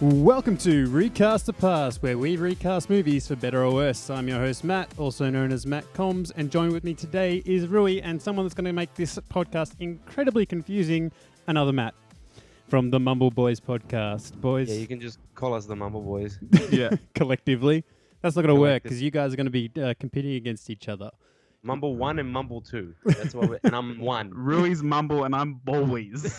Welcome to Recast the Past, where we recast movies for better or worse. I'm your host, Matt, also known as Matt Combs, and joined with me today is Rui, and someone that's going to make this podcast incredibly confusing, another Matt, from the Mumble Boys podcast. Boys. Yeah, you can just call us the Mumble Boys. Yeah. Collectively. That's not going to work, because you guys are going to be competing against each other. Mumble 1 and Mumble 2. That's what and I'm 1. Rui's Mumble and I'm Boys.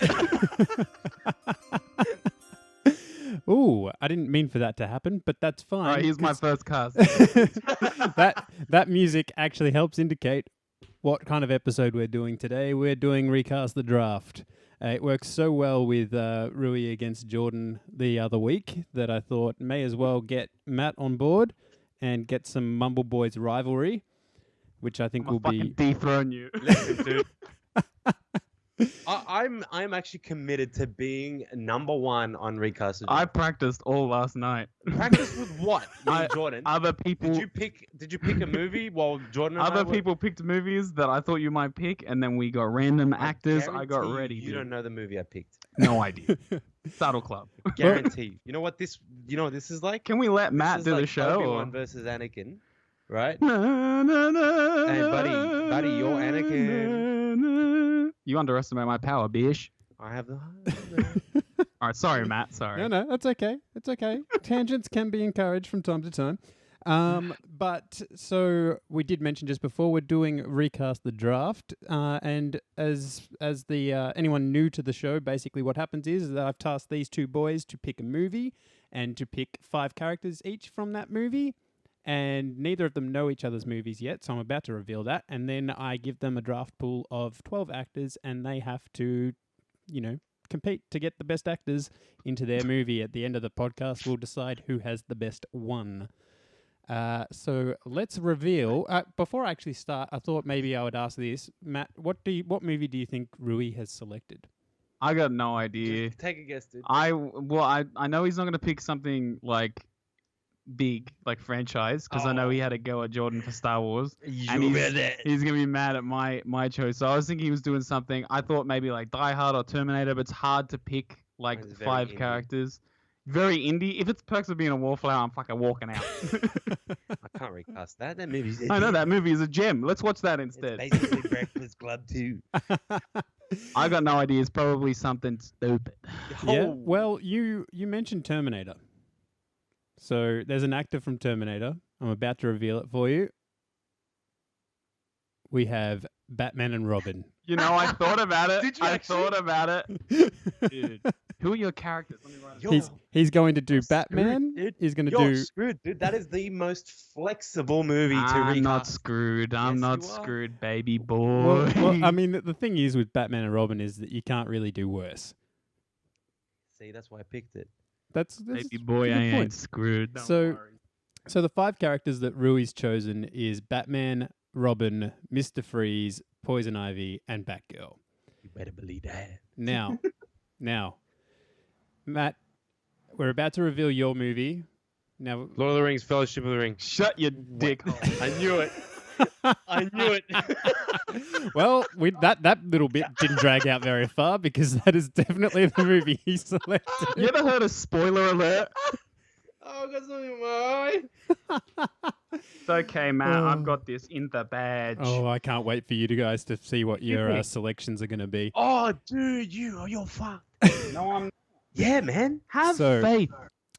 Ooh, I didn't mean for that to happen, but that's fine. All right, here's my first cast. that music actually helps indicate what kind of episode we're doing today. We're doing Recast the Draft. It works so well with Rui against Jordan the other week that I thought may as well get Matt on board and get some Mumble Boys rivalry, which I think will be dethrone you. Listen, dude. I'm actually committed to being number 1 on Recast. I practiced all last night. Practice with what? Me and Jordan. Other people. Did you pick a movie while Jordan and Other people picked movies that I thought you might pick, and then we got random actors. I got ready. You don't know the movie I picked. No idea. Saddle Club. Guarantee. You know what this is like? Can we let Matt do the show? Obi-Wan versus Anakin, right? Na, na, na, Hey, buddy, you're Anakin. You underestimate my power, bitch. I have the. All right, sorry, Matt. Sorry. No, that's okay. It's okay. Tangents can be encouraged from time to time. But so we did mention just before we're doing Recast the Draft, and as the anyone new to the show, basically what happens is that I've tasked these two boys to pick a movie and to pick 5 characters each from that movie. And neither of them know each other's movies yet, so I'm about to reveal that. And then I give them a draft pool of 12 actors, and they have to, compete to get the best actors into their movie. At the end of the podcast, we'll decide who has the best one. So let's reveal. Before I actually start, I thought maybe I would ask this. Matt, what movie do you think Rui has selected? I got no idea. Just take a guess, dude. I know he's not gonna pick something like big, like franchise, because I know he had a go at Jordan for Star Wars, and he's gonna be mad at my choice. So I was thinking he was doing something. I thought maybe like Die Hard or Terminator, but it's hard to pick like 5 indie. Characters. Very indie. If it's Perks of Being a Wallflower, I'm fucking walking out. I can't recast that. That movie's. I know that movie is a gem. Let's watch that instead. It's basically Breakfast Club 2. I got no idea. It's probably something stupid. Yeah. Well, you mentioned Terminator. So there's an actor from Terminator. I'm about to reveal it for you. We have Batman and Robin. You know, I thought about it. Did you thought about it. Dude, who are your characters? Let me write it. He's going to do Batman. Screwed, He's going to You're do. screwed, dude. That is the most flexible movie to I'm recast. not screwed. I'm Yes, not you are. screwed, baby boy. Well, I mean, the thing is with Batman and Robin is that you can't really do worse. See, that's why I picked it. That's baby boy, a I good ain't point. screwed. Don't So- worry. So the 5 characters that Rui's chosen is Batman, Robin, Mr. Freeze, Poison Ivy, and Batgirl. You better believe that. Now, Matt, we're about to reveal your movie. Now, Lord of the Rings, Fellowship of the Ring. Shut your dick. I knew it. I knew it. well, that little bit didn't drag out very far because that is definitely the movie he selected. You ever heard of spoiler alert? Oh, I got something in my eye. It's okay, Matt. I've got this in the badge. Oh, I can't wait for you guys to see what your selections are going to be. Oh, dude, you're fucked. No, I'm. Yeah, man. Have So- faith.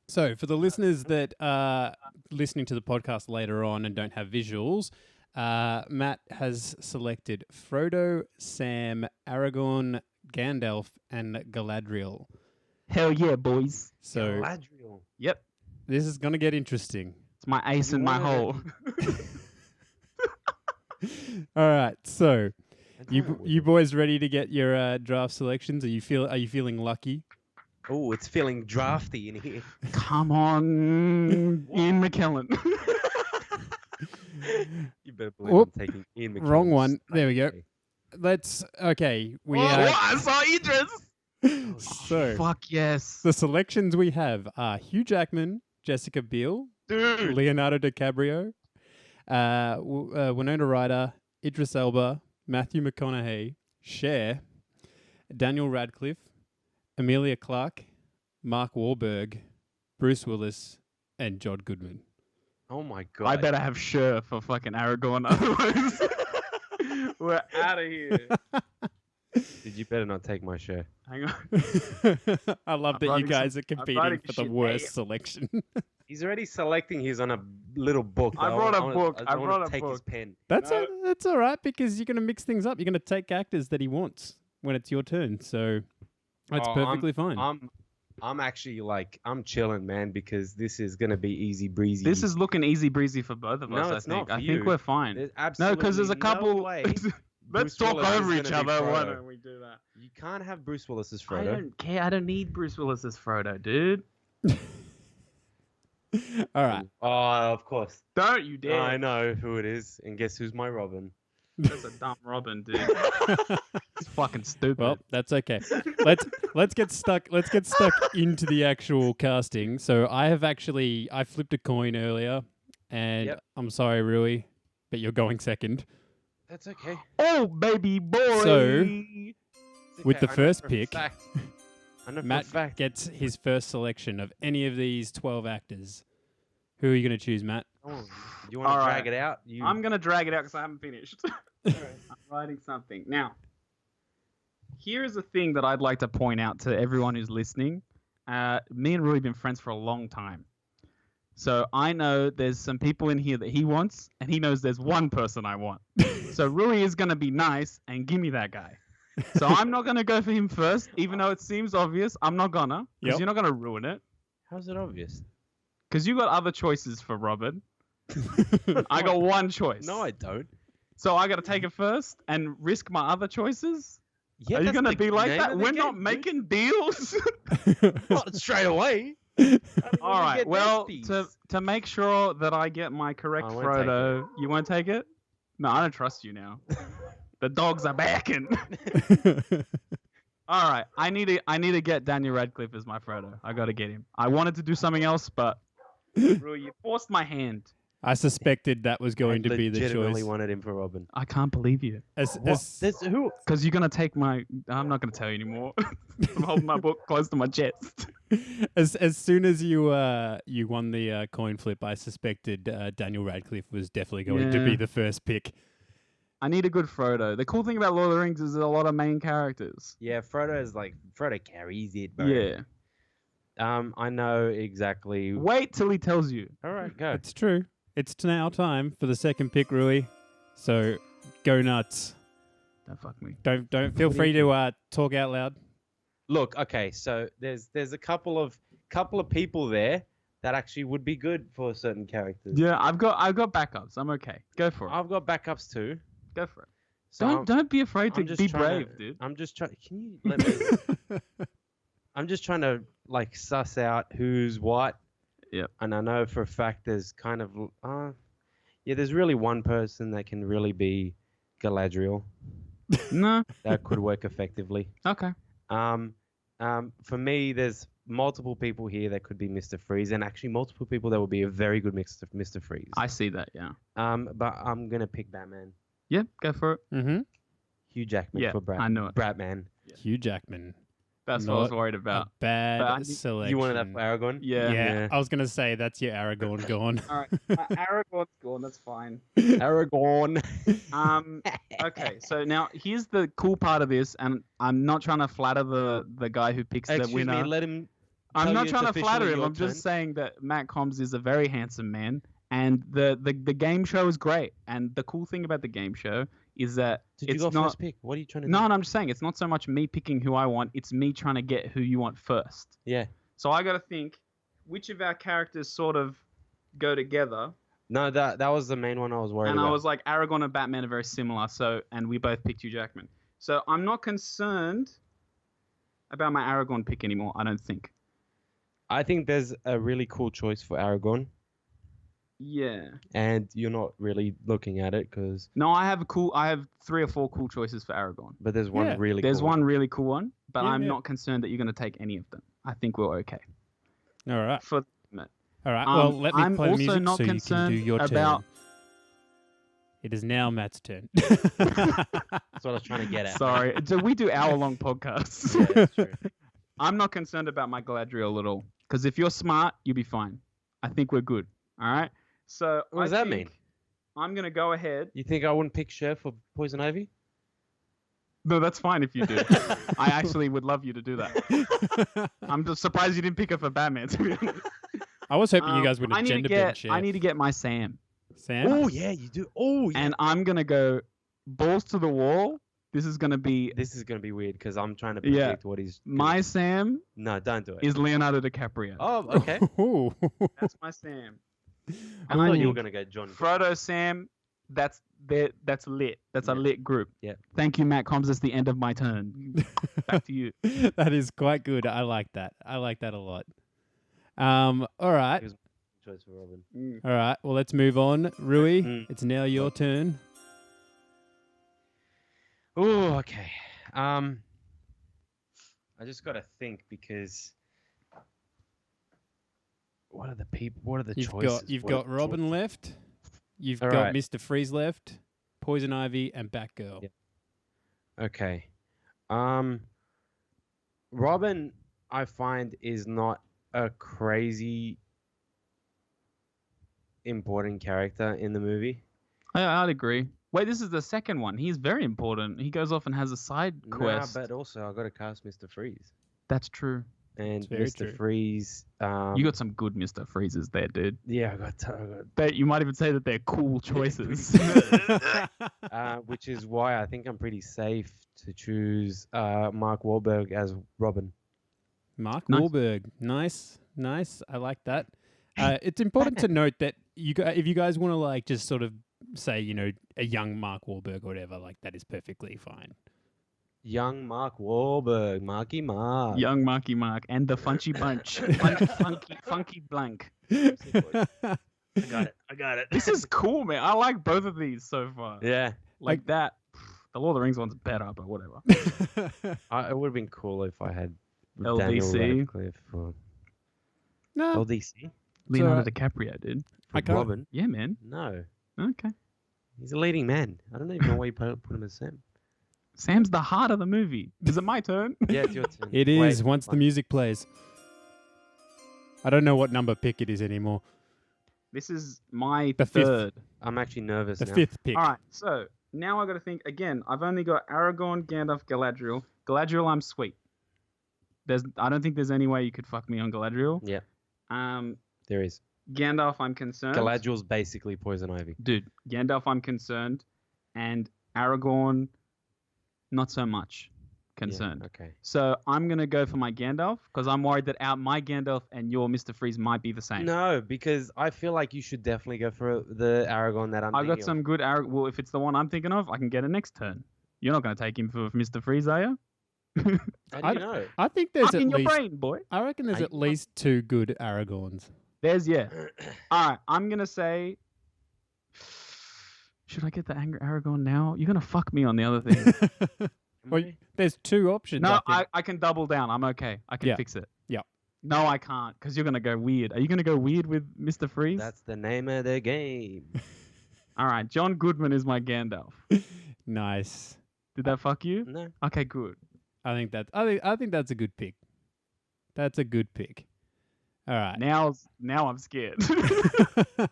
So, for the listeners that are listening to the podcast later on and don't have visuals, Matt has selected Frodo, Sam, Aragorn, Gandalf, and Galadriel. Hell yeah, boys. So, Galadriel. Yep. this is going to get interesting. It's my ace in my hole. All right. So, That's you horrible. you boys ready to get your draft selections? Are you feeling lucky? Oh, it's feeling drafty in here. Come on, Ian McKellen. You better believe Whoop. I'm taking Ian McKellen. Wrong one. There we go. We I saw Idris. So Fuck yes. the selections we have are Hugh Jackman, Jessica Biel, Dude. Leonardo DiCaprio, Winona Ryder, Idris Elba, Matthew McConaughey, Cher, Daniel Radcliffe, Emilia Clarke, Mark Wahlberg, Bruce Willis, and John Goodman. Oh my god. I better have Sure for fucking Aragorn, otherwise we're out of here. Dude, you better not take my share. Hang on. I love I'm that you writing guys some- are I'm competing writing for the shit worst down. selection. He's already selecting his on a little book. I though. brought a wanna- book. I don't wanna brought a take his book. pen. That's No. that's all right because you're going to mix things up. You're going to take actors that he wants when it's your turn. So that's Oh, perfectly fine. I'm actually like I'm chilling, man, because this is gonna be easy breezy. This is looking easy breezy for both of No, us. it's not for I think you. we're fine. There's No, because there's a absolutely couple. No way Let's Bruce talk Willis is over each gonna be other. Why Frodo. don't we do that? You can't have Bruce Willis as I Frodo. don't care. I don't need Bruce Willis as Frodo, dude. all right. Oh, of course. Don't you dare. I know who it is, and guess who's my Robin? That's a dumb Robin, dude. It's fucking stupid. Well, that's okay. Let's get stuck. Let's get stuck into the actual casting. So I flipped a coin earlier, and Yep. I'm sorry, Rui, but you're going second. That's okay. Oh, baby boy. So, It's with okay. the I know first for a pick, fact- I know for a Matt fact. gets his first selection of any of these 12 actors. Who are you going to choose, Matt? Oh, you want to All drag right. it out? You... I'm going to drag it out because I haven't finished. I'm writing something. Now, here's a thing that I'd like to point out to everyone who's listening. Me and Rui have been friends for a long time. So I know there's some people in here that he wants, and he knows there's one person I want. So Rui is going to be nice and give me that guy. So I'm not going to go for him first, even though it seems obvious. I'm not going to, because Yep. you're not going to ruin it. How's it obvious? Because you got other choices for Robin. I got one choice. No, I don't. So I got to take it first and risk my other choices? Yeah, Are you that's going to the be like name that? of the We're game, not dude. making deals? Not straight away. All right. Well, to make sure that I get my correct I won't take Frodo, you won't take it? No, I don't trust you now. The dogs are backing. All right. I need to get Daniel Radcliffe as my Frodo. I got to get him. I wanted to do something else, but Rui, you forced my hand. I suspected that was going to be the legitimately choice. wanted him for Robin. I can't believe you. As Who? Because you're going to take my... I'm not going to tell you anymore. I'm holding my book close to my chest. as soon as you won the coin flip, I suspected Daniel Radcliffe was definitely going to be Yeah. the first pick. I need a good Frodo. The cool thing about Lord of the Rings is there's a lot of main characters. Yeah, Frodo carries it, bro. Yeah. I know exactly. Wait till he tells you. All right, go. It's true. It's now time for the second pick, Rui. So go nuts. Don't fuck me. Don't feel free to talk out loud. Look, okay, so there's a couple of people there that actually would be good for certain characters. Yeah, I've got backups. I'm okay. Go for it. I've got backups too. Go for it. So Don't be afraid to I'm just be trying brave, to- dude. I'm just trying. Can you let me? I'm just trying to like suss out who's what. Yep. And I know for a fact there's kind of there's really one person that can really be Galadriel No. that could work effectively. Okay. For me, there's multiple people here that could be Mr. Freeze, and actually multiple people that would be a very good mix of Mr. Freeze. I see that. Yeah. But I'm gonna pick Batman. Yeah. Go for it. Mm-hmm. Hugh Jackman Yeah, for I know it. Bratman. Hugh Jackman. That's what I was Not worried A about. bad But I need- selection. You wanted that for Aragorn? Yeah. Yeah, I was gonna say that's your Aragorn gone. All right. Aragorn's gone. That's fine. Aragorn. Okay. So now here's the cool part of this, and I'm not trying to flatter the guy who picks the Excuse winner. me, let him. I'm tell not you trying to it's flatter officially him. your I'm just turn. saying that Matt Combs is a very handsome man, and the game show is great. And the cool thing about the game show is that Did you it's go not. first pick? What are you trying to No, do? and I'm just saying it's not so much me picking who I want. It's me trying to get who you want first. Yeah. So I got to think which of our characters sort of go together. No, that was the main one I was worried And about. I was like, Aragorn and Batman are very similar. And we both picked Hugh Jackman. So I'm not concerned about my Aragorn pick anymore. I don't think. I think there's a really cool choice for Aragorn, Yeah. and you're not really looking at it because. No, I have 3 or 4 cool choices for Aragorn. But there's one Yeah. really. There's cool one really cool one, but Yeah, I'm yeah. not concerned that you're going to take any of them. I think we're okay. All right. For the minute. All right. Well, let me I'm play the also music not so you can do concerned your about- turn. It is now Matt's turn. That's what I was trying to get at. Sorry. So we do hour-long podcasts. Yeah, that's true. I'm not concerned about my Galadriel at all. Because if you're smart, you'll be fine. I think we're good. All right. So What does that mean? I'm gonna go ahead. You think I wouldn't pick Chef for Poison Ivy? No, that's fine if you do. I actually would love you to do that. I'm just surprised you didn't pick her for Batman, to be honest. I was hoping you guys would have gender bent Chef. I need to get my Sam. Sam? Oh, yeah, you do. Oh, yeah. And I'm going to go balls to the wall. This is going to be weird because I'm trying to predict what he's doing. My Sam. No, don't do it. Is Leonardo DiCaprio. Oh, okay. That's my Sam. I thought you were going to go John. Frodo, Sam, that's lit. That's a lit group. Yeah. Thank you, Matt Combs. That's the end of my turn. Back to you. That is quite good. I like that. I like that a lot. All right. He was my choice for Robin. All right. Well, let's move on. Rui, it's now your turn. Oh, okay. I just got to think because what are the people? What are the choices? You've got Robin left. You've got Mr. Freeze left, Poison Ivy, and Batgirl. Yeah. Okay. Robin, I find, is not a crazy important character in the movie. I'd agree. Wait, this is the second one. He's very important. He goes off and has a side quest. Nah, but also I got to cast Mr. Freeze. That's true. And Mr. Freeze. You got some good Mr. Freezes there, dude. Yeah, I got. You might even say that they're cool choices. Which is why I think I'm pretty safe to choose Mark Wahlberg as Robin. Mark Wahlberg, nice. I like that. It's important to note that if you guys want to like just sort of say a young Mark Wahlberg or whatever, like that is perfectly fine. Young Mark Wahlberg, Marky Mark. Young Marky Mark and the Funchy Bunch. funky Blank. I got it. This is cool, man. I like both of these so far. Yeah. Like that. The Lord of the Rings one's better, but whatever. It would have been cool if I had LDC. Daniel Radcliffe or... No. LDC? Leonardo DiCaprio, dude. Robin? Yeah, man. No. Okay. He's a leading man. I don't even know why you put him as Sam. Sam's the heart of the movie. Is it my turn? Yeah, it's your turn. It is, once the music plays. I don't know what number pick it is anymore. This is my the third. Fifth. I'm actually nervous now. The fifth pick. All right, so now I got to think again. I've only got Aragorn, Gandalf, Galadriel. Galadriel, I'm sweet. I don't think there's any way you could fuck me on Galadriel. Yeah. There is. Gandalf, I'm concerned. Galadriel's basically Poison Ivy. Dude, Gandalf, I'm concerned. And Aragorn, not so much concerned. Yeah, okay. So I'm going to go for my Gandalf because I'm worried that my Gandalf and your Mr. Freeze might be the same. No, because I feel like you should definitely go for the Aragorn that I'm thinking got some good Aragorn. Well, if it's the one I'm thinking of, I can get it next turn. You're not going to take him for Mr. Freeze, are you? How do you know? I think there's in your brain, boy. I reckon there's at least two good Aragorns. Yeah. All right, I'm going to say... Should I get the angry Aragorn now? You're going to fuck me on the other thing. Well, there's two options. No, I can double down. I'm okay. I can fix it. Yeah. No, I can't because you're going to go weird. Are you going to go weird with Mr. Freeze? That's the name of the game. All right, John Goodman is my Gandalf. Nice. Did that fuck you? No. Okay, good. I think that's a good pick. That's a good pick. All right. Now I'm scared.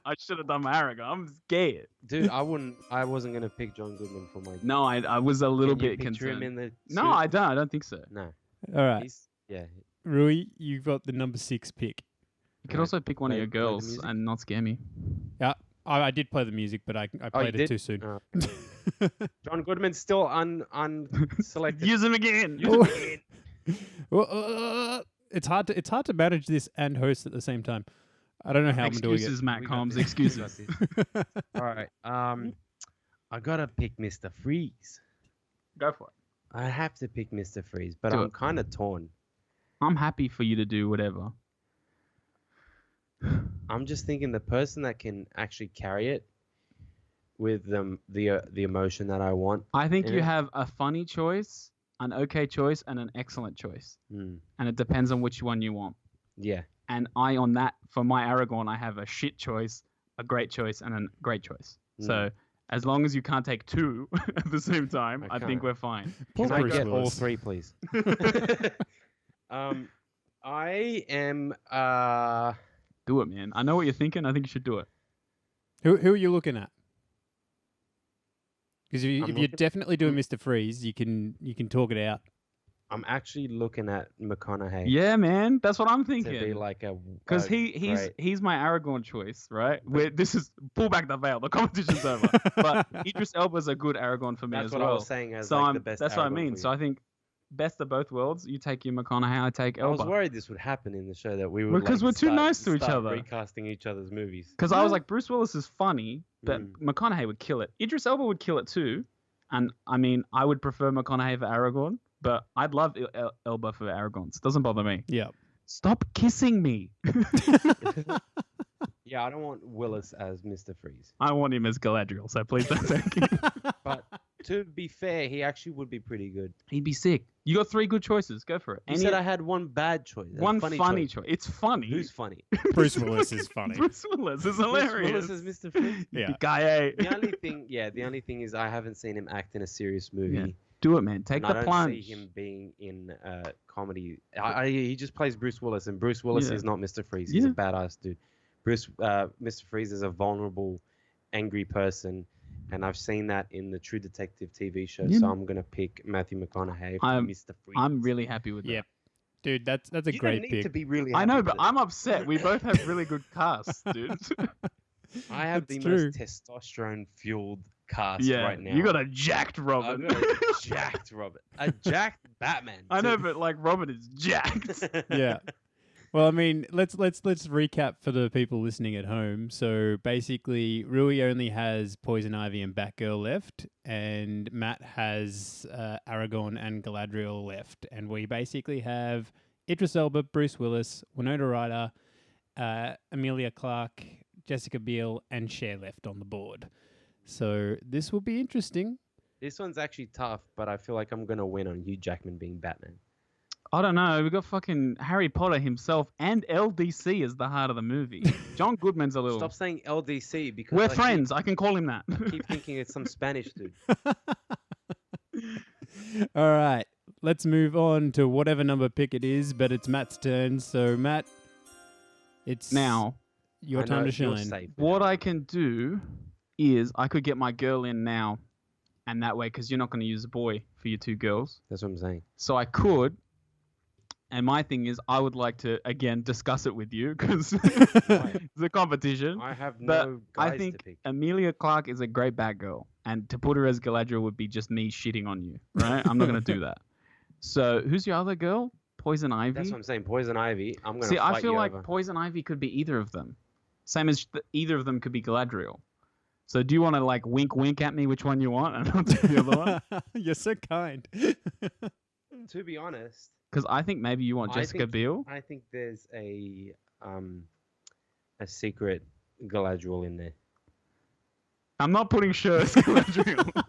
I should have done my Aragorn. I'm scared. Dude, I wasn't gonna pick John Goodman for my. No, I was a little bit concerned. concerned. Him in the no, I don't. I don't think so. No. All right. Yeah. Rui, you've got the number 6 pick. You could also pick one of your girls and not scare me. Yeah, I did play the music, but I played it too soon. Oh, okay. John Goodman's still unselected. Use him again. It's hard to manage this and host at the same time. I don't know how I'm doing it. Excuses, Matt Combs. Excuses. All right. I gotta pick Mr. Freeze. Go for it. I have to pick Mr. Freeze, but I'm kind of torn. I'm happy for you to do whatever. I'm just thinking the person that can actually carry it with the emotion that I want. I think you have a funny choice, an okay choice, and an excellent choice. And it depends on which one you want. Yeah. And for my Aragorn, I have a shit choice, a great choice, and a great choice. So as long as you can't take two at the same time, I think we're fine. Can I get all three, please? I am. Do it, man. I know what you're thinking. I think you should do it. Who are you looking at? Because if you're looking- definitely doing Mr. Freeze, you can talk it out. I'm actually looking at McConaughey. Yeah, man. That's what I'm To be thinking. like a. Because great- he's my Aragorn choice, right? This is pull back the veil. The competition's over. But Idris Elba's a good Aragorn for me That's as what well. I was saying as So like the best. that's what I Aragorn mean. for So you. I think best of both worlds. You take your McConaughey, I take I was Elba. worried this would happen in the show that we would. Because like, we're too start- nice to each start other. Recasting each other's movies. Because I was like, Bruce Willis is funny, but Mm. McConaughey would kill it. Idris Elba would kill it too. And I mean, I would prefer McConaughey for Aragorn, but I'd love Elba for Aragorn. It doesn't bother me. Yeah. Stop kissing me. Yeah, I don't want Willis as Mr. Freeze. I want him as Galadriel, so please don't take him. But to be fair, he actually would be pretty good. He'd be sick. You got 3 good choices. Go for it. You said I had one bad choice. a one funny choice. It's funny. Who's funny? Bruce Willis is funny. Bruce Willis is hilarious. Bruce Willis is Mr. Freeze. Yeah. Guy A. The only thing is I haven't seen him act in a serious movie. Yeah. Do it, man. Take And the I don't plunge. see him being in comedy. He just plays Bruce Willis, and Bruce Willis Yeah. is not Mr. Freeze. He's a Yeah. badass dude. Mr. Freeze is a vulnerable, angry person, and I've seen that in the True Detective TV show. Yeah. So I'm gonna pick Matthew McConaughey for Mr. Freeze. I'm really happy with that. Yep. Dude, that's a You great don't need pick. to be really. I happy know, with but it. I'm upset. We both have really good casts, dude. I have the That's true. most testosterone fueled cast yeah, right now. you got a jacked I've Robin. got a jacked Robert, a jacked Batman. I know, too. but like Robin is jacked. Yeah. Well, I mean, let's recap for the people listening at home. So basically, Rui only has Poison Ivy and Batgirl left, and Matt has Aragorn and Galadriel left, and we basically have Idris Elba, Bruce Willis, Winona Ryder, Emilia Clarke, Jessica Biel, and Cher left on the board. So this will be interesting. This one's actually tough, but I feel like I'm gonna win on Hugh Jackman being Batman. I don't know. We got fucking Harry Potter himself and LDC as the heart of the movie. John Goodman's a little. Stop saying LDC because We're I friends. I can call him that. Keep thinking it's some Spanish dude. All right, let's move on to whatever number pick it is, but it's Matt's turn. So Matt, it's Now, your I time know to you're shine. safe. what I can do is I could get my girl in now, and that way, because you're not going to use a boy for your 2 girls. That's what I'm saying. So I could. And my thing is, I would like to again discuss it with you because it's a competition. I have But no I guys think to pick. Emilia Clarke is a great Batgirl, and to put her as Galadriel would be just me shitting on you, right? I'm not going to do that. So who's your other girl? Poison Ivy. That's what I'm saying. Poison Ivy. I'm gonna See, fight I feel you like over. Poison Ivy could be either of them. Same as either of them could be Galadriel. So do you want to like wink at me which one you want, and I'll take the other one? You're so kind. To be honest, Because I think maybe you want I Jessica think- Biel. I think there's a secret Galadriel in there. I'm not putting Cher as Galadriel.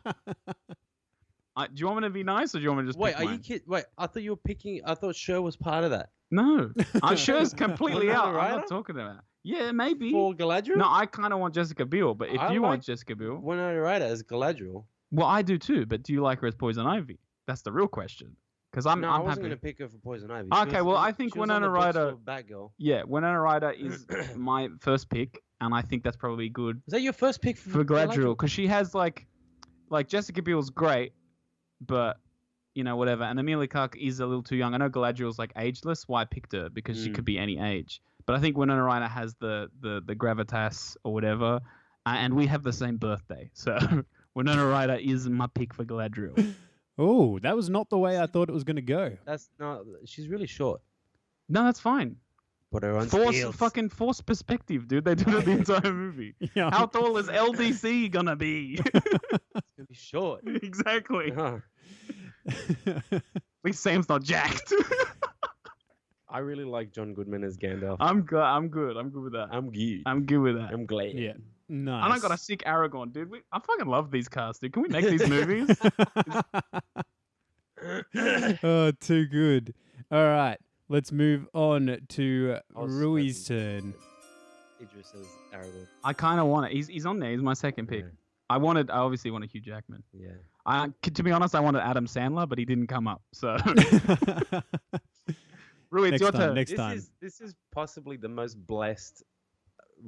Do you want me to be nice, or do you want me to just Wait, pick are you mine? kidding? Wait, I thought you were picking. I thought Cher was part of that. No, Cher's completely Winona out. I'm Ryder? not talking about. Yeah, maybe. For Galadriel? No, I kind of want Jessica Biel, but if I you want like Jessica Biel, Winona Ryder as Galadriel. well, I do too. But do you like her as Poison Ivy? That's the real question. Because I'm No, I wasn't happy. gonna pick her for Poison Ivy. Okay, well, I think she was on the Winona books Ryder- for Batgirl. Yeah, Winona Ryder is my first pick, and I think that's probably good Was that your first pick for Galadriel because she has like Jessica Biel's great, but you know whatever. And Emilia Clarke is a little too young. I know Galadriel's like ageless. Why I picked her because she could be any age. But I think Winona Ryder has the gravitas or whatever, and we have the same birthday, so Winona Ryder is my pick for Galadriel. Oh, that was not the way I thought it was going to go. That's not. She's really short. No, that's fine. Put her on Fucking force perspective, dude. They did it the entire movie. Yeah. How tall is LDC gonna be? It's gonna be short. Exactly. Huh. At least Sam's not jacked. I really like John Goodman as Gandalf. I'm good. I'm good. I'm good with that. I'm good. I'm good with that. I'm glad. Yeah. Nice. And I got a sick Aragorn, dude. I fucking love these casts, dude. Can we make these movies? Oh, too good. All right. Let's move on to I was Rui's smoking. turn. Idris as Aragorn. I kind of want it. He's on there. He's my second pick. Yeah. I obviously wanted Hugh Jackman. Yeah. To be honest, I wanted Adam Sandler, but he didn't come up. So Rui, it's Next your time, turn. next time. This is possibly the most blessed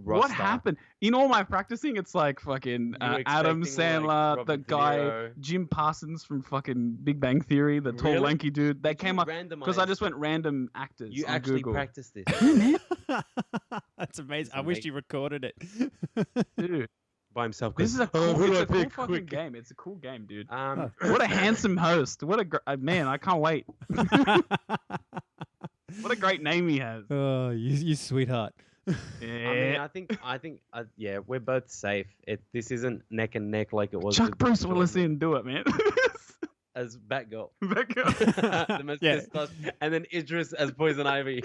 What roster. happened? In all my practicing, it's like fucking You were Adam expecting, like, Sandler, the Robert De guy Niro. Jim Parsons from fucking Big Bang Theory, the tall Really? lanky dude. They Did came you up because I randomize- just went random actors. You on actually Google. practiced this. That's amazing. It's I wish amazing. you recorded it. Dude, By himself. this is a "Oh, cool, who do it's I a cool pick? fucking Quick." game. It's a cool game, dude. Um, What a handsome host. What a man. I can't wait. What a great name he has. Oh, you sweetheart. Yeah. I think, yeah, we're both safe. This isn't neck and neck like it was. Chuck with Bruce Jordan Willis in, do it, man. as Batgirl. Batgirl. The most Yeah. testosterone, and then Idris as Poison Ivy.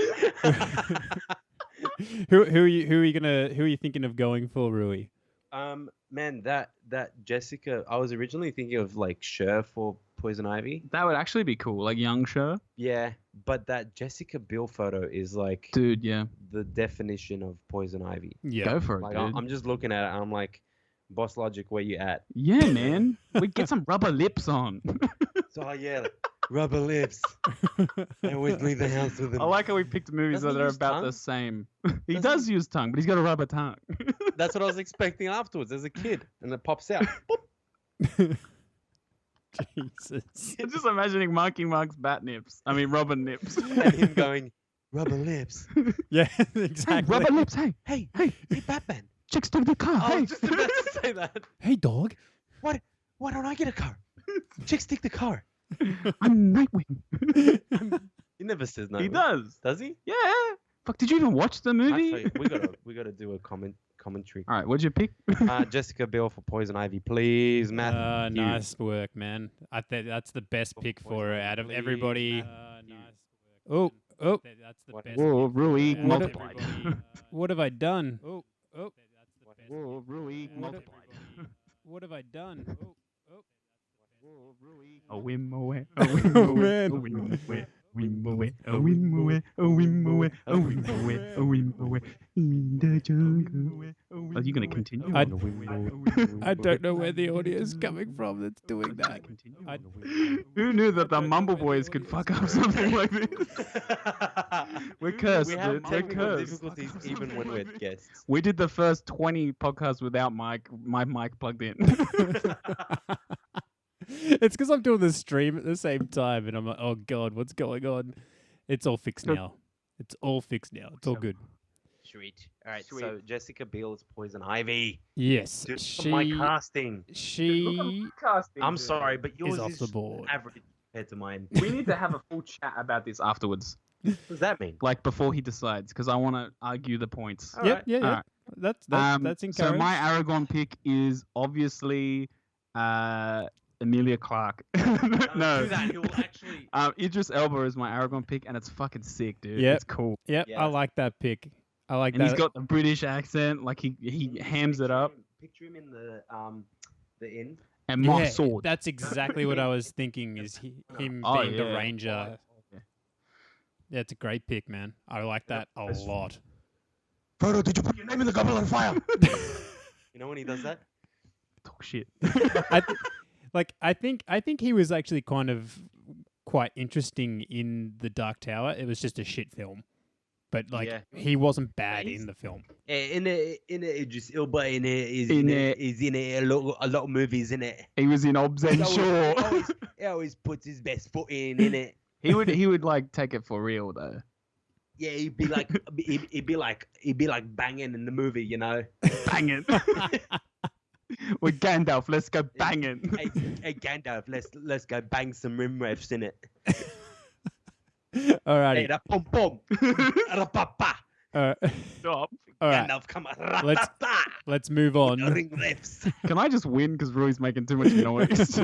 who are you thinking of going for, Rui? Man, that Jessica. I was originally thinking of like Cher for Poison Ivy. That would actually be cool, like young Cher. Yeah, but that Jessica Biel photo is like Dude, yeah. the definition of Poison Ivy. Yeah. Go for it, Like dude. I'm just looking at it, and I'm like, Boss Logic, where you at? Yeah, man. We get some rubber lips on. So yeah, rubber lips. I always leave the house with them. I like how we picked movies Doesn't that he are use about tongue? the same. He Doesn't does use tongue, but he's got a rubber tongue. That's what I was expecting afterwards as a kid, and it pops out. Jesus. I'm just imagining Marky Mark's bat nips. I mean, rubber nips. And him going, rubber lips. Yeah, Hey, exactly. rubber lips. Hey, Hey, hey, Batman. chicks took the car. I Hey. was just about to say that. Hey, dog. Why don't I get a car? Chicks take the car. I'm Nightwing. He never says no. He does. Does he? Yeah. Fuck, did you even watch the movie? Actually, we gotta do a commentary. All right, what'd you pick? Jessica Biel for Poison Ivy, please, Matt. Nice work, man. I think that's the best pick for her out of Please, everybody. Matthew. Oh, that's the What- best. Whoa, Rui What multiplied. What have I done? Oh, Whoa, Rui What- multiplied. what have I done? A whim away, Oh, a whim away, man. a whim away, whim away, a whim away, a whim away, a whim away, a whim away, in the jungle. Are you gonna continue? I- on a whim away? I don't know where the audio is coming from that's doing that. I- Who knew that the Mumble Boys could fuck up something like this? We're cursed, We have dude. We're technical cursed. difficulties even when we're guests. We did the first 20 podcasts without my mic plugged in. It's because I'm doing the stream at the same time, and I'm like, oh god, what's going on? It's all fixed Good. now. It's all fixed now. It's all good. Sweet. All right, Sweet. so Jessica Biel is Poison Ivy. Yes, Dude, my casting. she I'm sorry, but yours is off the board. average compared to mine. We need to have a full chat about this afterwards, What does that mean? like before he decides, because I want to argue the points. All Yep, right. yeah. Alright. That's encouraged. So my Aragon pick is obviously Emilia Clarke. No. Do that. He will actually. Idris Elba is my Aragon pick, and it's fucking sick, dude. Yep. It's cool. Yep, Yeah. I like that pick. I like And that. he's got the British accent, like he hams it up. Picture him in the inn. And my Yeah, sword. That's exactly what I was thinking. Is him Oh, being the yeah. ranger? Yeah. Yeah, it's a great pick, man. I like that a That's- lot. Frodo, did you put your name in the goblet of fire? You know when he does that? Talk shit. I think he was actually kind of quite interesting in The Dark Tower. It was just a shit film, but like Yeah. he wasn't bad He's- in the film. In it, just Ilba in it. In it. He's in it. A lot of movies in it. He was in Obs and Shaw. He always puts his best foot in it. He would like take it for real though. Yeah, he'd be like, he'd be like banging in the movie, you know. Banging. With Gandalf, let's go banging. Hey Gandalf, let's go bang some rim refs in it. Alrighty. Hey, da pom pom, rapapa. Stop. All right. Gandalf, come on, Let's- ratata. Let's move on. Ring refs. Can I just win because Rui's making too much noise?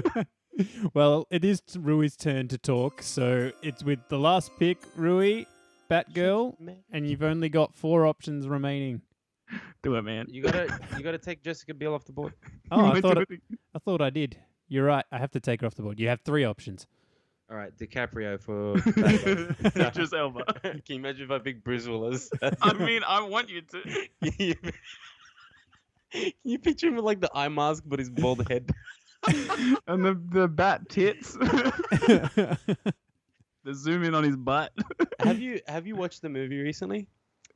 Well, it is Rui's turn to talk, so it's with the last pick, Rui, Batgirl, and you've only got 4 options remaining. Do it, man. You gotta take Jessica Biel off the board. Oh, I thought I did. You're right. I have to take her off the board. You have 3 options. All right, DiCaprio for. Idris Elba. Can you imagine if I pick Bruce Willis? I mean, I want you to. Can you picture him with like the eye mask but his bald head? And the bat tits. The zoom in on his butt. have you watched the movie recently?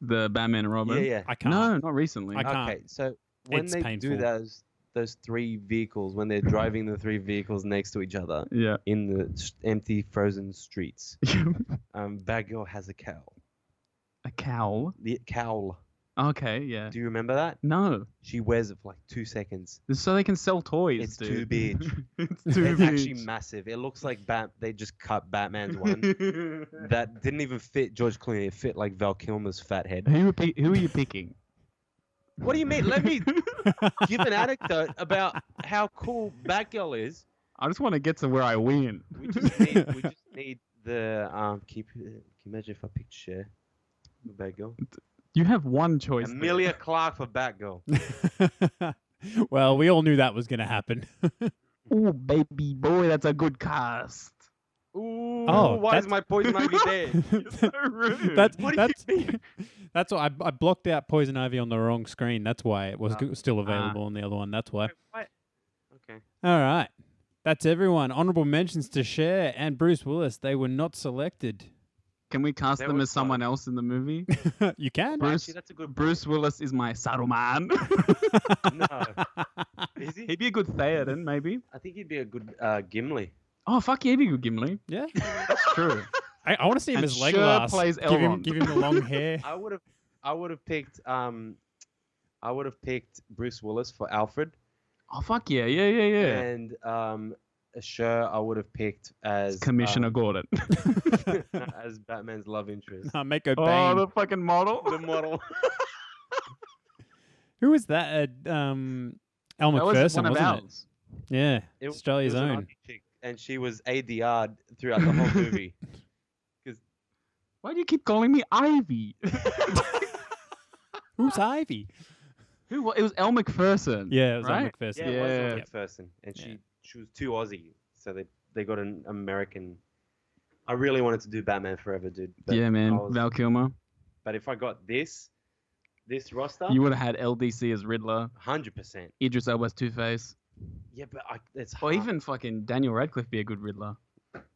The Batman and Robin. Yeah. I can't. No, not recently. I can't. Okay, so when It's they painful. do those three vehicles, when they're driving the three vehicles next to each other Yeah. in the empty frozen streets, Batgirl has a cowl. A cowl. The cowl. Okay, yeah. Do you remember that? No. She wears it for like 2 seconds. So they can sell toys, It's dude. too big. It's too It's big. actually massive. It looks like they just cut Batman's one that didn't even fit George Clooney. It fit like Val Kilmer's fat head. Who are you picking? What do you mean? Let me give an anecdote about how cool Batgirl is. I just want to get to where I win. We just need the Can you imagine if I picked Cher for Batgirl? You have one choice. Amelia Clarke for Batgirl. Well, we all knew that was going to happen. Oh, baby boy, that's a good cast. Ooh, Oh, why is that's- my Poison Ivy there? You're so rude. That's What do that's you mean? that's why I blocked out Poison Ivy on the wrong screen. That's why it was Oh. still available on the other one. That's why. What? Okay. All right. That's everyone. Honorable mentions to Cher and Bruce Willis. They were not selected. Can we cast That them was as someone fun. else in the movie? You can. Bruce- Actually, that's a good. Bruce Willis is my Saruman. No. Is he? He'd be a good Theoden, maybe. I think he'd be a good Gimli. Oh, fuck yeah, he'd be a good Gimli. Yeah. That's true. I want to see him And as Cher Legolas. plays give him Elrond. give him the long hair. I would have picked Bruce Willis for Alfred, Oh, fuck yeah, yeah. and Cher I would have picked as Commissioner Gordon. as Batman's love interest. Mako Oh, Bane. the fucking model. The model. Who was that? Elle That was McPherson, one of wasn't it? ours. Yeah. It Australia's was an own. Aussie chick, and she was ADR'd throughout the whole movie. Why do you keep calling me Ivy? Who's Ivy? Who? It was Elle McPherson. Yeah, it was Elle Right? McPherson. Yeah, it was Yeah. a person, and she was too Aussie, so they got an American. I really wanted to do Batman Forever, dude. But Yeah, man. I was- Val Kilmer. But if I got this roster, You would have had LDC as Riddler. 100%. Idris Elba's Two-Face. Yeah, but it's Or hard. even fucking Daniel Radcliffe be a good Riddler.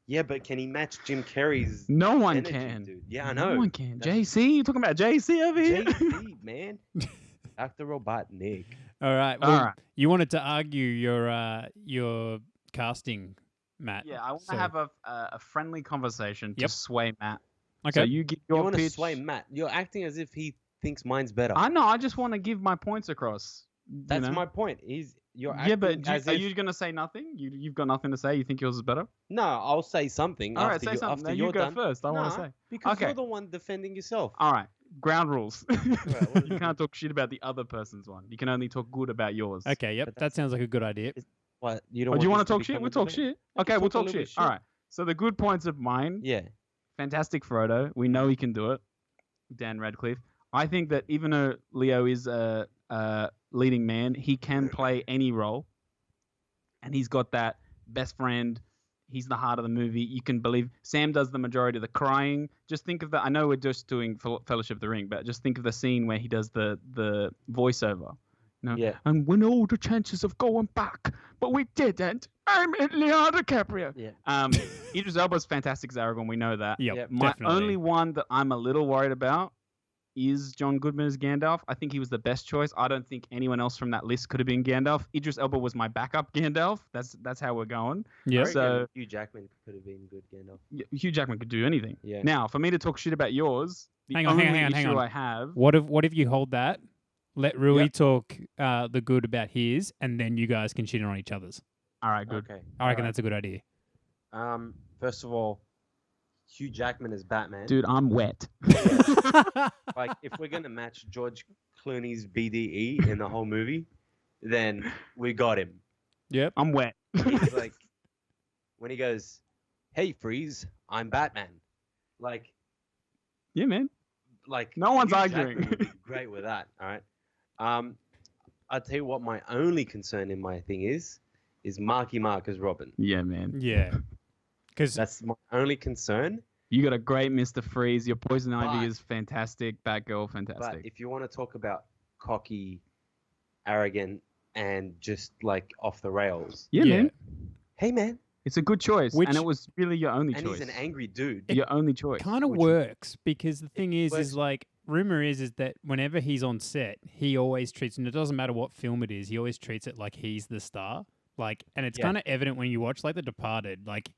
Yeah, but can he match Jim Carrey's? No one energy, can. dude? Yeah, I know. No one can. That's- JC? You talking about JC over here? JC, man. Dr. Robotnik. All right. All Well, right. you wanted to argue your casting, Matt. Yeah, I want to So- have a friendly conversation to Yep. sway Matt. Okay. So you give You your want to pitch. sway Matt? You're acting as if he thinks mine's better. I know. I just want to give my points across. That's you know? my point. You're acting Yeah, but as are if... you going to say nothing? You've got nothing to say? You think yours is better? No, I'll say something. All right, after say you, something. After No, you're you go done. first. I want to Nah, say. because Okay. you're the one defending yourself. All right. Ground rules. what is You can't talk shit about the other person's one. You can only talk good about yours. Okay. Yep. But That sounds like a good idea. What? You don't Oh, do you want want this to talk become shit? a We'll talk debate? shit. We Okay, can we'll talk a talk little shit. bit All shit. right. So the good points of mine. Yeah. Fantastic Frodo. We know he can do it. Dan Radcliffe. I think that even though Leo is a leading man, he can play any role. And he's got that best friend. He's the heart of the movie. You can believe Sam does the majority of the crying. Just think of the. I know we're just doing Fellowship of the Ring, but just think of the scene where he does the voiceover. You know? Yeah. And when all the chances of going back, but we didn't. I'm Leonardo DiCaprio. Yeah. Idris Elba's fantastic as Aragorn. We know that. Yep. Yep. My Definitely. only one that I'm a little worried about is John Goodman as Gandalf. I think he was the best choice. I don't think anyone else from that list could have been Gandalf. Idris Elba was my backup Gandalf. That's how we're going. Yeah. I reckon So- Hugh Jackman could have been good Gandalf. Hugh Jackman could do anything. Yeah. Now, for me to talk shit about yours, the Hang on, only hang issue on. I have. What if you hold that? Let Rui Yep. talk the good about his, and then you guys can shit on each other's. All right, good. Okay. I reckon alright. that's a good idea. First of all, Hugh Jackman as Batman. Dude, I'm wet. Like, if we're gonna match George Clooney's BDE in the whole movie, then we got him. Yep. I'm wet. He's like, when he goes, "Hey, Freeze, I'm Batman." Like, Yeah, man. no one's Hugh arguing. Jackman would be great with that. All right. I'll tell you what my only concern in my thing is Marky Mark as Robin. Yeah, man. Yeah. Because That's my only concern. You got a great Mr. Freeze. Your Poison Ivy But- is fantastic. Batgirl, fantastic. But if you want to talk about cocky, arrogant, and just like off the rails, yeah, man. hey man, It's a good choice, Which- and it was really your only And choice. he's an angry dude. Your only choice. Kind of which- works because the thing works. is like rumor is that whenever he's on set, he always treats, and it doesn't matter what film it is, he always treats it like he's the star. Like, and it's Yeah. kind of evident when you watch like The Departed. Like,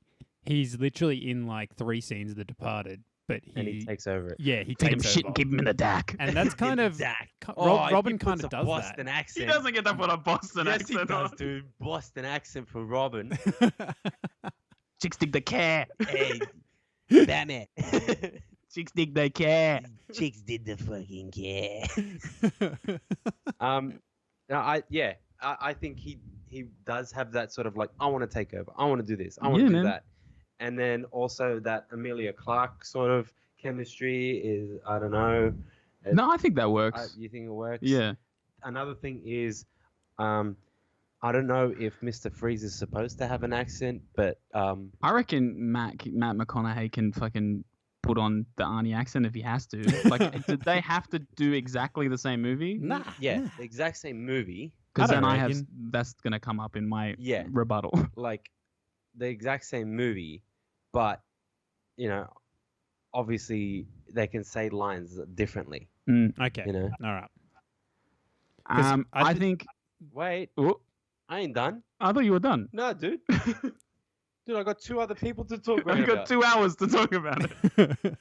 he's literally in like 3 scenes of The Departed, but And he takes over it. yeah, he Take him takes shit over. and keep him in the dark. And that's kind of Zach. Robin kind of does Boston that. accent. He doesn't get to put a Boston Yes, accent he does, on. dude. Boston accent for Robin. Chicks dig the cat. Hey, Batman. Chicks dig the cat. Chicks did the fucking care. No, I think he does have that sort of like, I want to take over. I want to do this. I want to Yeah, do man. that. And then also that Amelia Clarke sort of chemistry is, I don't know. No, I think that works. You think it works? Yeah. Another thing is, I don't know if Mr. Freeze is supposed to have an accent, but I reckon Matt McConaughey can fucking put on the Arnie accent if he has to. Like, did they have to do exactly the same movie? Nah. yeah, the exact same movie. Because I don't then reckon. that's gonna come up in my Yeah. rebuttal. Like the exact same movie, but you know, obviously they can say lines differently. Okay. You know. All right. 'Cause I think. Wait, Oh, I ain't done. I thought you were done. No, dude. Dude, I got 2 other people to talk about. I've got 2 hours to talk about it.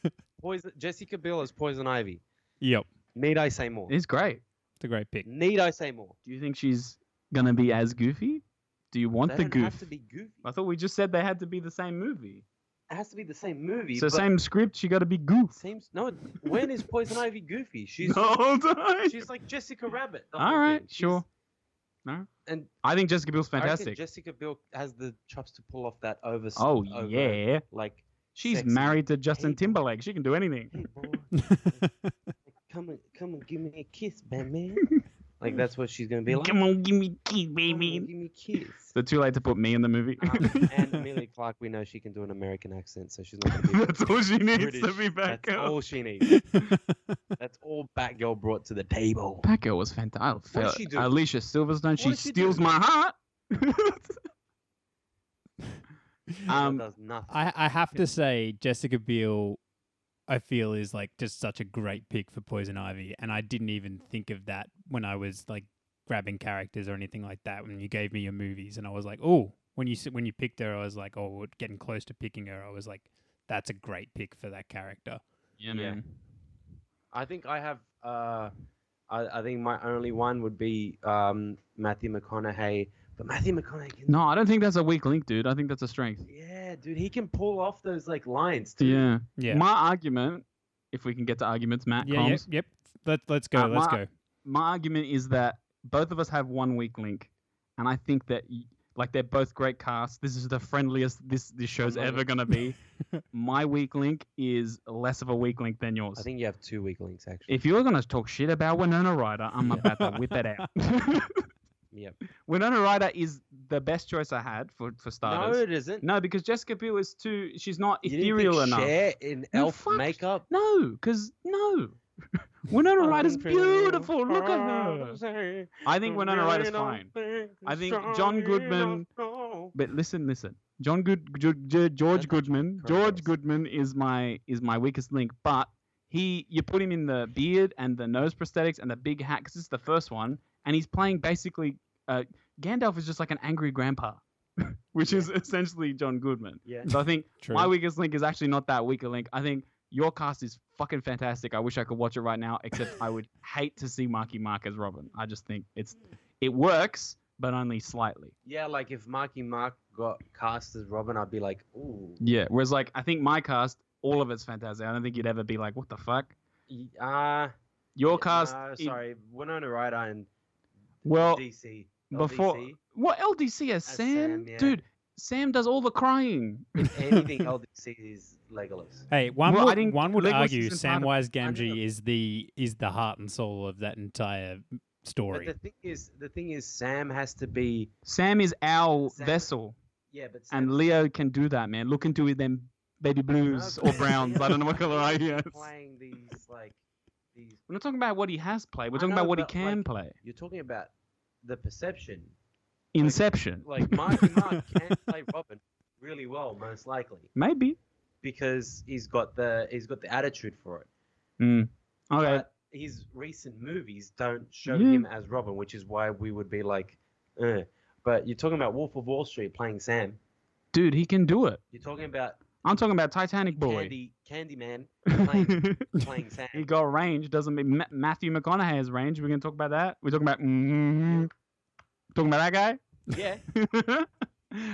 Jessica Biel as Poison Ivy. Yep. Need I say more? It's great. It's a great pick. Need I say more? Do you think she's gonna be as goofy? Do you want They the don't goof? have to be goofy. I thought we just said they had to be the same movie. It has to be the same movie. So but same script, she got to be goof. No, when is Poison Ivy goofy? She's The whole time. she's like Jessica Rabbit. the All whole right, thing. sure. No, And I think Jessica Biel's I reckon fantastic. Jessica Biel has the chops to pull off that over. Yeah, Like she's sexy. married to Justin Hey, boy. Timberlake. She can do anything. Hey, boy, come and give me a kiss, Batman. Like that's what she's gonna be like. Come on, give me a key, Come on, baby. give me a kiss. So too late to put me in the movie. And Amelia Clarke, we know she can do an American accent, so she's not gonna be That's all she needs British. to be That's Batgirl. all she needs. That's all Batgirl brought to the table. Batgirl was fantastic. What did she do? Alicia Silverstone. She did she steals do? my heart. That does nothing. I have to say, Jessica Biel, I feel, is like just such a great pick for Poison Ivy, and I didn't even think of that when I was like grabbing characters or anything like that. When you gave me your movies, and I was like, oh, when you picked her, I was like, oh, we're getting close to picking her. I was like, that's a great pick for that character. Yeah, man. I think I have. I think my only one would be Matthew McConaughey, but Matthew McConaughey can. No, I don't think that's a weak link, dude. I think that's a strength. Yeah, dude, he can pull off those like lines too. Yeah. Yeah. My argument, if we can get to arguments, Matt, Yeah. comms, Yep. Let's go. Let's go. my argument is that both of us have one weak link, and I think that like they're both great casts. This is the friendliest this show's I'm not ever gonna be. My weak link is less of a weak link than yours. I think you have 2 weak links actually. If you're gonna talk shit about Winona Ryder, I'm about to whip it out. Yep. Winona Ryder is the best choice I had for No, starters. it isn't. No, because Jessica Biel is too. She's not You didn't think ethereal enough. Cher in No, elf fuck. makeup. No, because no. Winona Ryder's beautiful. Look at her. I think Winona Ryder's fine. I think John Goodman. But listen. George That's Goodman. not George Kronos. Goodman is my weakest link. But you put him in the beard and the nose prosthetics and the big hat because it's the first one, and he's playing basically. Gandalf is just like an angry grandpa, which is essentially John Goodman. Yeah. So I think True. my weakest link is actually not that weak a link. I think your cast is fucking fantastic. I wish I could watch it right now, except I would hate to see Marky Mark as Robin. I just think it works, but only slightly. Yeah, like if Marky Mark got cast as Robin, I'd be like, ooh. Yeah. Whereas like I think my cast, all of it's fantastic. I don't think you'd ever be like, what the fuck? Your cast. Sorry, Winona Ryder and Well, DC. before LDC. what LDC as Sam? Sam, yeah. Dude, Sam does all the crying. If anything, LDC is Legolas. Hey, one Well, I would, think one would Legolas argue isn't part of- Samwise I know. Gamgee is the heart and soul of that entire But story. the thing is, Sam has to be. Sam is our Sam- vessel, Yeah, but Sam, and Leo can do that, man. Look into them baby blues or browns. I don't know what color I He's is. playing these these. We're not talking about what he has played. We're I talking know, about what he but, can like, play. You're talking about the perception. Inception. Like Marky Mark can play Robin really well, most likely, Maybe. because he's got the attitude for it. Okay. But his recent movies don't show Yeah. him as Robin, which is why we would be like, But you're talking about Wolf of Wall Street playing Sam. Dude, he can do it. You're talking about I'm talking about Titanic Boy. Candyman playing Sam. He got range. Doesn't mean Matthew McConaughey has range. We're gonna talk about that. We're talking about talking about that guy. Yeah.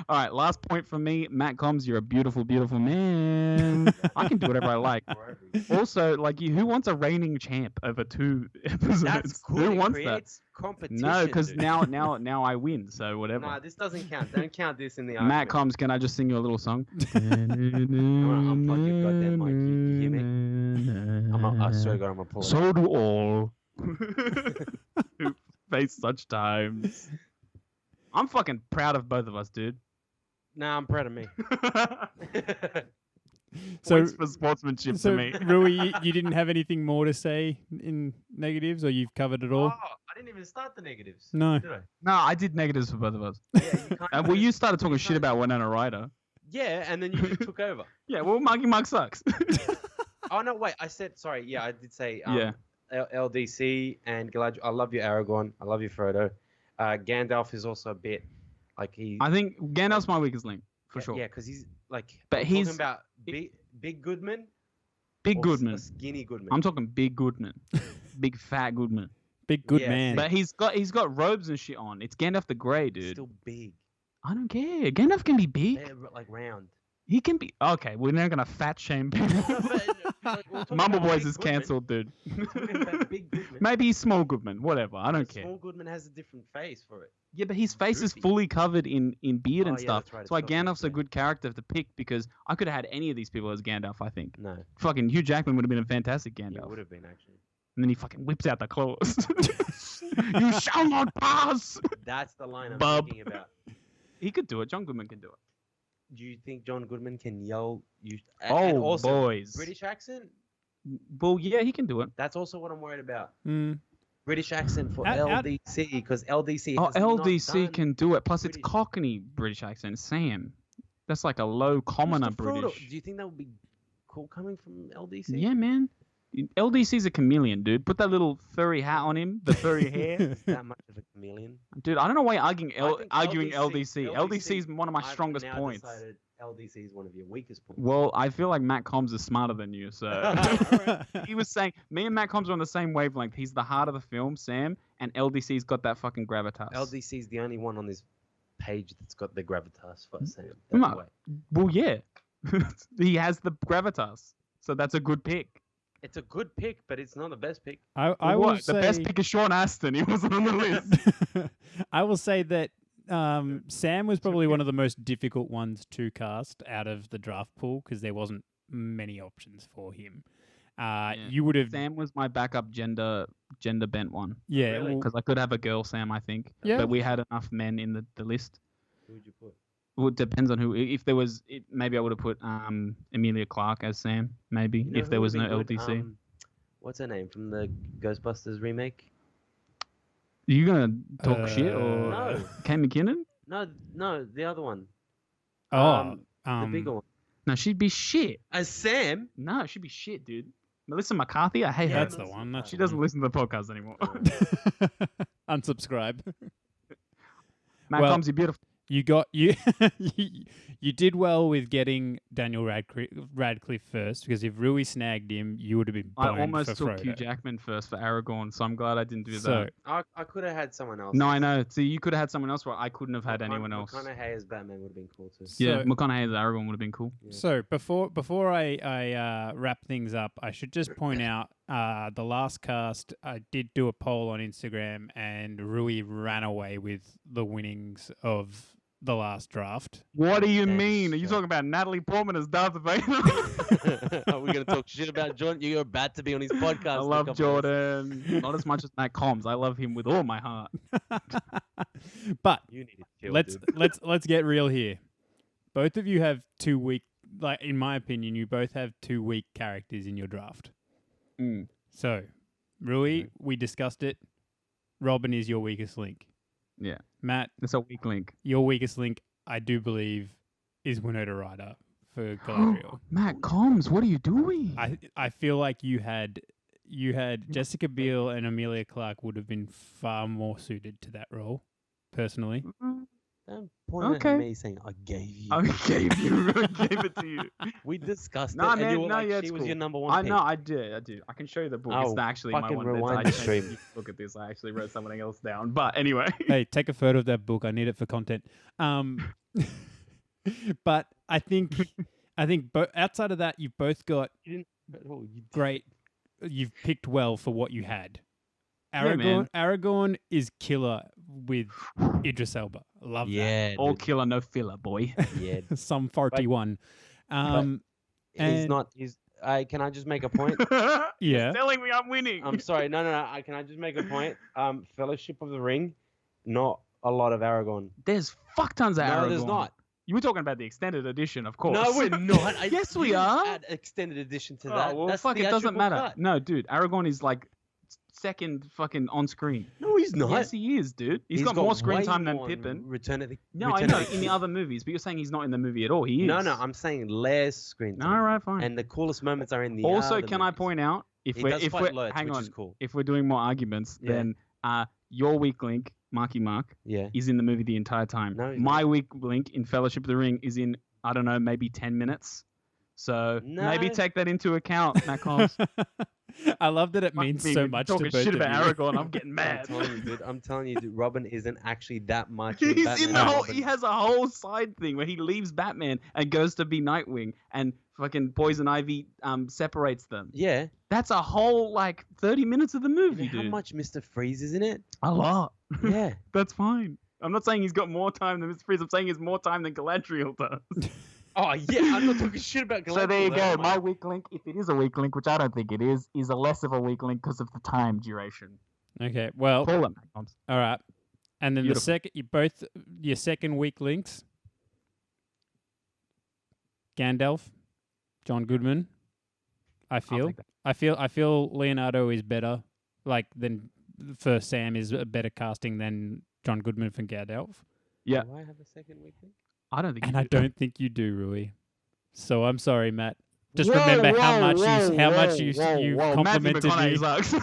All right. Last point from me, Matt Combs. You're a beautiful, beautiful man. I can do whatever I like. Also, like you, who wants a reigning champ over 2 episodes? That's cool. Who It wants that? creates competition. No, because dude. now I win. So whatever. Nah, this doesn't count. Don't count this in the Matt argument. Combs, can I just sing you a little song? I'm gonna unplug your goddamn mic. You hear me? I swear to God, I'm gonna pull it. So do all who face such times. I'm fucking proud of both of us, dude. Nah, I'm proud of me. So, Points for sportsmanship to me. Rui, you didn't have anything more to say in negatives, or you've covered it all? Oh, I didn't even start the negatives. No. Did I? No, I did negatives for both of us. Yeah, you kind Well, you started talking shit about Winona Ryder. Yeah, and then you just took over. Yeah, well, Marky Mark sucks. Oh no, wait. I said sorry. Yeah, I did say. Yeah. LDC and Galadriel. I love you, Aragorn. I love you, Frodo. Gandalf is also a bit like he. I think Gandalf's my weakest link, for sure. Yeah, because he's like. But I'm he's- talking about big Goodman. Big or Goodman. a skinny Goodman. I'm talking Big Goodman. Big fat Goodman. Big good Yeah, man. But he's got robes and shit on. It's Gandalf the Grey, dude. Still big. I don't care. Gandalf can be big. They're like round. He can be. Okay, we're not gonna fat shame people. Like, we're talking Mumble about Boys Big is Goodman. cancelled, dude. We're talking about Big Goodman. Maybe he's Small Goodman. Whatever. I don't care. Small Goodman has a different face for it. Yeah, but his face is Goofy. fully covered in beard and Oh, yeah, stuff. that's right, That's why it's got Gandalf's a beard, good character to pick because I could have had any of these people as Gandalf, I think. No, Fucking Hugh Jackman would have been a fantastic it Gandalf. would have been actually. And then he fucking whips out the claws. You shall not pass! That's the line I'm Bub. thinking about. He could do it. John Goodman can do it. Do you think John Goodman can yell? And Oh, also, boys. British accent? Well, yeah, he can do it. That's also what I'm worried about. Mm. British accent for Out- LDC, because LDC. Oh, has not LDC done can do it. Plus, it's British. Cockney British accent. Sam. That's like a low commoner Mr. Frodo, British. Do you think that would be cool coming from LDC? Yeah, man. LDC's a chameleon, dude. Put that little furry hat on him, the furry hair. Is that much of a chameleon? Dude, I don't know why you're arguing, I think arguing LDC. LDC LDC is one of my I've strongest now points. decided LDC is one of your weakest points. Well, I feel like Matt Combs is smarter than you, so he was saying me and Matt Combs are on the same wavelength. He's the heart of the film, Sam, and LDC's got that fucking gravitas. LDC is the only one on this page that's got the gravitas for Sam. No. That's why. Well, yeah, he has the gravitas, so that's a good pick. It's a good pick, but it's not the best pick. I Well, will what? say The best pick is Sean Astin. He wasn't on the list. I will say that Sam was probably one of the most difficult ones to cast out of the draft pool because there wasn't many options for him. You would have, Sam was my backup gender bent one yeah, Really? well, because I could have a girl Sam, I think. Yeah. But we had enough men in the list. Who would you put? Well, it depends on who. If there was, maybe I would have put Emilia Clarke as Sam. Maybe You know if who there would was be no good? LDC. What's her name from the Ghostbusters remake? You gonna talk shit or No. Kate McKinnon? No, the other one. oh, The bigger one. No, she'd be shit. As Sam? No, she'd be shit, dude. Melissa McCarthy, I hate Yeah, her. that's the one. That's She the doesn't one. listen to the podcast anymore. Unsubscribe. Matt Well- Combs, you're beautiful. You got you you did well with getting Daniel Radcliffe first because if Rui snagged him, you would have been I boned almost for took Frodo. Hugh Jackman first for Aragorn, so I'm glad I didn't do So that. I could have had someone else. No, I know. See, you could have had someone else, but I couldn't have had anyone else. McConaughey as Batman would have been cool too. Yeah, So- McConaughey as Aragorn would have been cool. Yeah. So before I wrap things up, I should just point out the last cast. I did do a poll on Instagram, and Rui ran away with the winnings of the last draft. What do you Damn mean? Are you straight. talking about Natalie Portman as Darth Vader? Are we gonna talk shit about Jordan? You're about to be on his podcast. I in a love couple of Jordan. Not as much as Matt Combs. I love him with all my heart. But days. You need to chill, let's dude. let's get real here. Both of you have two weak, like in my opinion, you both have two weak characters in your draft. Mm. So, Rui, we discussed it. Robin is your weakest link. Yeah, Matt, that's a weak link. your weakest link, I do believe, is Winona Ryder for Galadriel. Matt Combs, what are you doing? I feel like you had Jessica Biel and Amelia Clarke would have been far more suited to that role, personally. Don't point at me saying, I gave you. I gave it to you. We discussed No, it, man, and you were no, like, yeah, she it's was cool. your number one pick. No, I do. I can show you the book. It's Oh, not actually my fucking one. rewind the stream. Look at this. I actually wrote something else down. But anyway. Hey, take a photo of that book. I need it for content. But I think outside of that, you've both got great. You've picked well for what you had. Aragorn is killer with Idris Elba. Love that. All killer, no filler, boy. Yeah. Some 41. He's not. Can I just make a point? Yeah. You're telling me I'm winning. I'm sorry. No. Can I just make a point? Fellowship of the Ring, not a lot of Aragorn. There's fuck tons of Aragorn. No, there's not. You were talking about the extended edition, of course. No, we're not. Yes, we are. Add extended edition to that. Well, That's fuck, it doesn't matter. cut. No, dude, Aragorn is like second fucking on screen. No, he's not. Yes, he is, dude. He's got more screen way time than more Pippin. I know in the other movies, but you're saying he's not in the movie at all. He is. No, I'm saying less screen time. All right, fine. And the coolest moments are in the Also, other can I movies. point out if He we're does if fight we're loads, hang which on is cool. if we're doing more arguments, Yeah. then your weak link, Marky Mark, Yeah. is in the movie the entire time. No, he's My weak link in Fellowship of the Ring is in, I don't know, maybe 10 minutes. So maybe No. take that into account, Matt Combs. I love that it means so much to talking both shit of about you. Aragorn. I'm getting mad. I'm telling you, dude, Robin isn't actually that much. He's Batman in the whole. Robin. He has a whole side thing where he leaves Batman and goes to be Nightwing, and fucking Poison Ivy separates them. Yeah. That's a whole like 30 minutes of the movie, How dude. much Mr. Freeze is in it? A lot. Yeah. That's fine. I'm not saying he's got more time than Mr. Freeze. I'm saying he's more time than Galadriel does. Oh yeah, I'm not talking shit about Galadriel. So there you though, go. My weak link, if it is a weak link, which I don't think it is a less of a weak link because of the time duration. Okay, well, Call him. all right. And then Beautiful. your second weak links, Gandalf, John Goodman. I feel Leonardo is better, than for Sam is a better casting than John Goodman for Gandalf. Yeah. Do I have a second week? I don't think. And you I do. don't think you do, Rui. So I'm sorry, Matt. Just remember how much you Matthew complimented McConaughey me. sucks.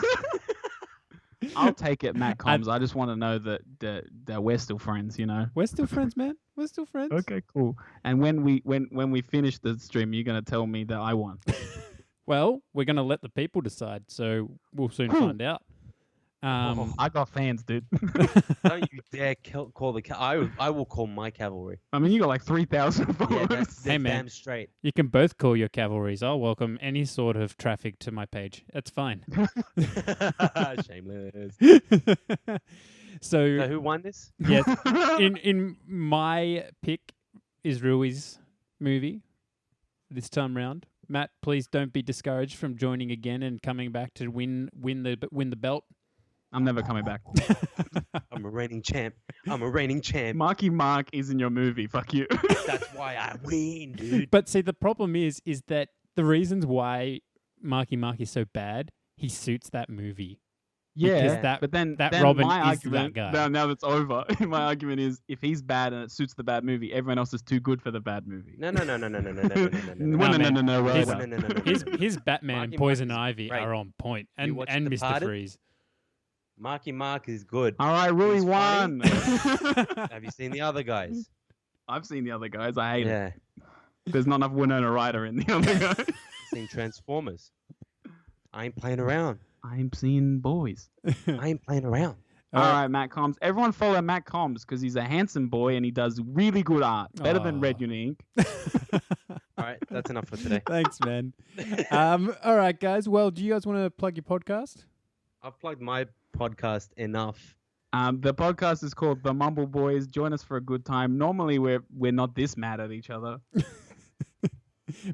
I'll take it, Matt Combs. I just want to know that we're still friends, you know. We're still friends, man. We're still friends. Okay, cool. And when we finish the stream, you're gonna tell me that I won. Well, we're gonna let the people decide, so we'll soon find out. I got fans, dude. Don't you dare call the I will call my cavalry. I mean, you got like 3,000 Yeah, followers. that's Hey, man. damn straight. You can both call your cavalries. I'll welcome any sort of traffic to my page. That's fine. Shameless. So So who won this? yes, in my pick is Rui's movie this time round. Matt, please don't be discouraged from joining again and coming back to win the belt. I'm never coming back. I'm a reigning champ. Marky Mark is in your movie. Fuck you. That's why I win, dude. But see, the problem is that the reasons why Marky Mark is so bad, he suits that movie. Yeah, but then Robin my is that argument, guy. Now that's over. My argument is if he's bad and it suits the bad movie, everyone else is too good for the bad movie. No. His Batman Marky and Poison Mark is Ivy great. are on point, You and watched Mr. Departed? Freeze. Marky Mark is good. All right, Rui He's won. Have you seen the other guys? I've seen the other guys. I hate it. Yeah. There's not enough Winona Ryder in the other guys. Seen Transformers. I ain't playing around. I'm seeing boys. I ain't playing around. All right, Matt Combs. Everyone follow Matt Combs because he's a handsome boy and he does really good art. Better than Red Unique. All right, that's enough for today. Thanks, man. All right, guys. Well, do you guys want to plug your podcast? I've plugged my podcast enough. The podcast is called The Mumble Boys. Join us for a good time. Normally, we're not this mad at each other.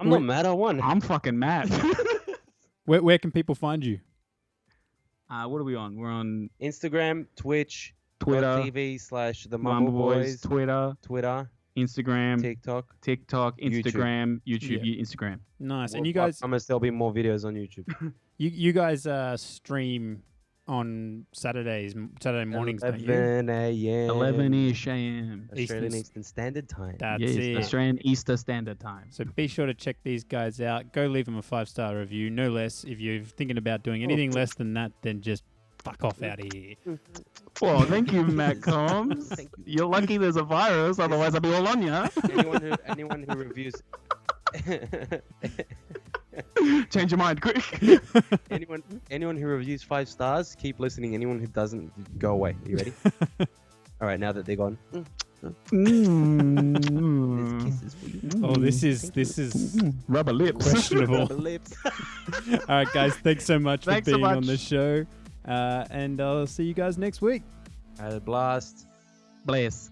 I'm not mad. I won. I'm fucking mad. Where can people find you? What are we on? We're on Instagram, Twitch, Twitter, TV/The Mumble Mumble Boys, Boys, Twitter, Instagram, TikTok, YouTube. Instagram, YouTube, Yeah. Instagram. Nice. Well, And you guys, I promise there'll be more videos on YouTube. you guys stream on Saturday mornings, don't you? 11 a.m. 11-ish a.m. Australian Eastern Standard Time. That's Yes, it. Australian Easter Standard Time. So be sure to check these guys out. Go leave them a 5-star review, no less. If you're thinking about doing anything less than that, then just fuck off out of here. Well, thank you, Matt Combs. Thank you. You're lucky there's a virus, otherwise I'd be all on you. Anyone who reviews Change your mind quick. anyone who reviews 5 stars, keep listening. Anyone who doesn't, go away. Are you ready? All right, now that they're gone. There's kisses for you. Oh, this is Rubber lips. questionable. Rubber lips. All right, guys, thanks so much for Thanks so being on much. the show. And I'll see you guys next week. Had a blast. Bless.